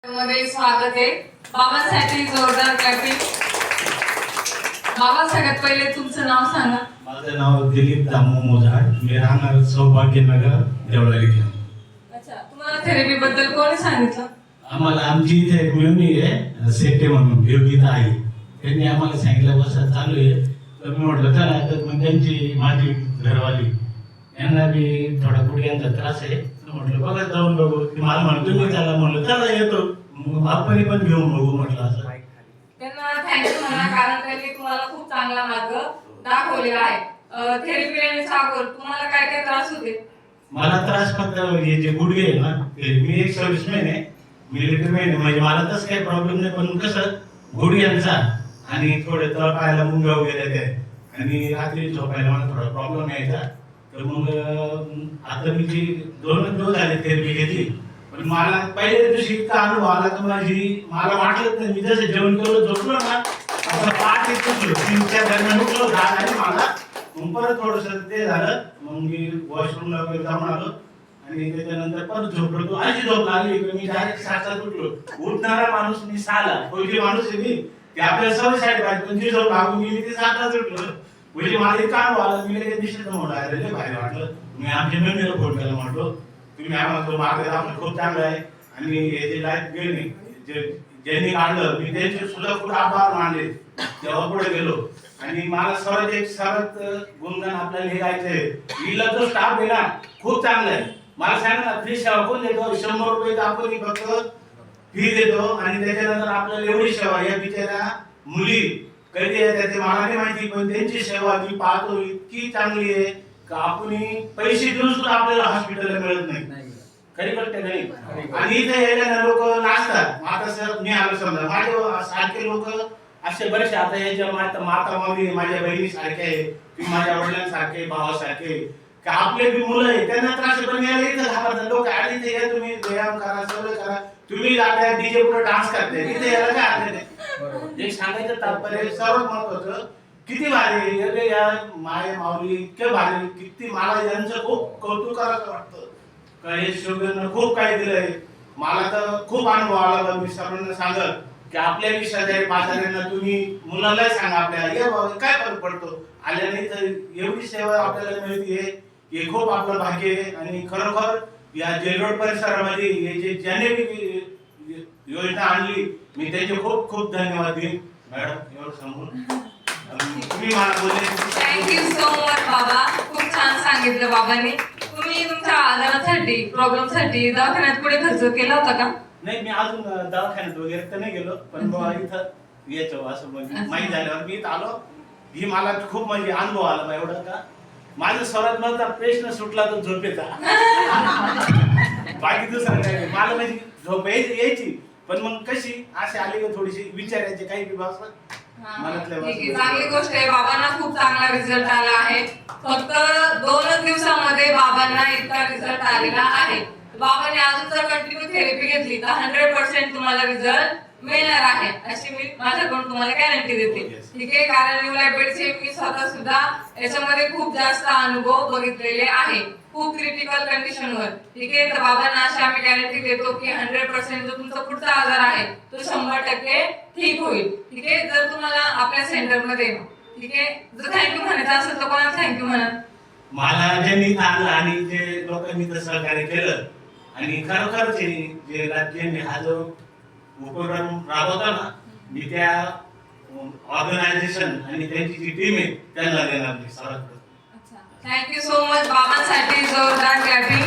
मध्ये स्वागत आहे. बाबांसाठी जोरदार क्लॅपिंग. बाबा, सगळ्यात पहिले तुमचं नाव सांगा. माझं नाव दिलीप दामू मोजाड. मी राहणार सौभाग्यनगर देवळाली. अच्छा, तुम्हाला थेरपी बद्दल कोणी सांगितलं? आम्हाला आमची इथे एक मेवणी आहे सेटे म्हणून योगिता आई, त्यांनी आम्हाला सांगितलं बस चालू आहे. तर मी म्हटलं चला, तर मग त्यांची माझी घरवाली यांना बी थोडा गुडघ्यांचा त्रास आहे, तर म्हटलं बघा जाऊन बघू. ती मला म्हणतो मी त्याला म्हणलं चला येतो, मग आपण पण घेऊन बघू म्हटलं. असं त्यांना थँक्यू म्हणा, कारण त्यांनी तुम्हाला खूप चांगला मार्ग दाखवलेला आहे. थेरपी लेण्याच्या अगोदर तुम्हाला काय काय त्रास होते? मला त्रास फक्त हे जे गुडघे आहे ना, ते मी एक सर्व्हिसमॅन आहे, मिलिटरीमॅन आहे, म्हणजे मला तसं काही प्रॉब्लेम नाही. पण कसं गुडघ्यांचा आणि थोडे तळपायाला मुंग्या वगैरे ते, आणि रात्री झोपायला मला थोडा प्रॉब्लेम यायचा. तर मग आता मी जी 2 दिवस झाले थेरपी घेतली, पण मला पहिल्या दिवशी इतका अनुभव आला तर मला वाटलंच नाही. मी जसं जेवण केलं झोपलो ना, असं पाठ येत 3-4 दरम्यान उठलो आणि मला मग परत थोडंसं ते झालं. मग मी वॉशरूमला वगैरे जाऊन आलो आणि त्याच्यानंतर परत झोपलो. तो अशी झोप लागली की मी डायरेक्ट 7 उठलो. उठणारा माणूस मी 6ला, पहिली माणूस आहे मी, ते आपल्याला सवय पाहिजे, पण जी झोप लागून गेली ती 7लाच उठलो. म्हणजे मला इतका अनुभव आला, मी लगेच निश्चित म्हणून लय भारी वाटलं. मी आमच्या मेंबरला फोन केला, म्हटलो तुम्ही आम्हाला तो मार्ग दाखवला खूप चांगला आहे, आणि हे जे लाईफ गेली ज्यांनी काढलं मी त्यांचे सुद्धा खूप आभार मानले. तेव्हा पुढे गेलो आणि मला सरत गुणगान आपल्याला लिहायचंय. हिला जो स्टाफ आहे ना खूप चांगला आहे. मला सांग ना, फ्री सेवा कोण देतो? 100 रुपये आपण फक्त फी देतो, आणि त्याच्यानंतर आपल्याला एवढी सेवा. या बिचाऱ्या मुली कधी येतात ते मला नाही माहिती, पण त्यांची सेवा मी पाहतो इतकी चांगली आहे का आपण पैसे देऊन सुद्धा आपल्याला हॉस्पिटलला मिळत नाही. खरी गोष्ट नाही. आणि इथे यायला लोक नाचतात. आता सर मी आलो समजा, माझे सारखे लोक असे बरेचसे आता याच्या माता मामी माझ्या बहिणी सारखे आहे, तुम्ही माझ्या वडिलांसारखे, भावासारखे, का आपले बी मुलं आहे त्यांना त्रास. पण याला इथं घाबरतात लोक. आणि इथे या, तुम्ही व्यायाम करा, सगळं करा, तुम्ही जाता डीजे पुढे डान्स करते, इथे याला काय अर्थ नाही. एक सांगायचं तात्पर्य सर्वात महत्वाचं, किती भारी या माय माऊली, इतके भारी, किती मला यांचं खूप कौतुक करायचं वाटतं. काही शिवगणनं खूप काही दिलंय मला, तर खूप अनुभव आला. मी सर्वांना सांगत की आपल्या शेजारी पाजाऱ्यांना तुम्ही मुलालाही सांगा आपल्या ये बाबा काय फरक पडतो आल्याने, तर एवढी सेवा आपल्याला मिळते हे खूप आपलं भाग्य आहे. आणि खरोखर या जेल रोड परिसरामध्ये हे जे ज्याने योजना आणली मी त्याचे खूप खूप धन्यवाद देईन. मॅडम एवढं सांगून तुम्ही मला बोलले. थँक्यू सो मच बाबा, खूप छान सांगितलं बाबांनी. तुम्ही तुमच्या आजारासाठी, प्रॉब्लेमसाठी दवाखान्यात पुढे खर्च केला होता का? नाही, मी अजून दवाखान्यात वगैरे तर नाही गेलो, पण इथं यायचो असं म्हणजे माहीत झाल्यावर मी इथं आलो. ही मला खूप म्हणजे अनुभव आला एवढं का माझं सर्वात माझा प्रश्न सुटला तर झोपेचा. बाकी दुसरं काय नाही. मला म्हणजे झोप यायची, पण मग कशी असे आले का थोडीशी विचारायचे काही विभाग चांगली गोष्ट आहे. बाबांना खूप चांगला रिझल्ट आला आहे. फक्त 2च दिवसामध्ये बाबांना इतका रिझल्ट आलेला आहे. बाबांनी अजून जर कंटिन्यू थेरपी घेतली तर 100% तुम्हाला रिझल्ट मिळणार आहे, अशी मी माझ्याकडून तुम्हाला गॅरंटी देते. ठीक आहे, कारण न्यू लाईफ बेडचे मी स्वतः सुद्धा याच्यामध्ये खूप जास्त अनुभव बघितलेले आहे, खूप क्रिटिकल कंडिशनवर. ठीक आहे, तर बाबांना अशी आम्ही गॅरंटी देतो की 100% जो तुमचा पुढचा आजार आहे तो 100% ठीक होईल. ठीक आहे, जर तुम्हाला आपल्या सेंटरमध्ये, ठीक आहे, जर थँक्यू म्हणायचं असेल तर कोणाला थँक्यू म्हणा? मला ज्यांनी आणलं आणि जे लोकांनी तर सहकार्य केलं, आणि खरोखरच जे राज्यांनी हा जो उपक्रम राबवता ना, मी त्या ऑर्गनायझेशन आणि त्यांची जी टीम आहे त्यांना देणार मी सर्वात. Thank you so much. बाबांसाठी जोरदार क्लॅपिंग.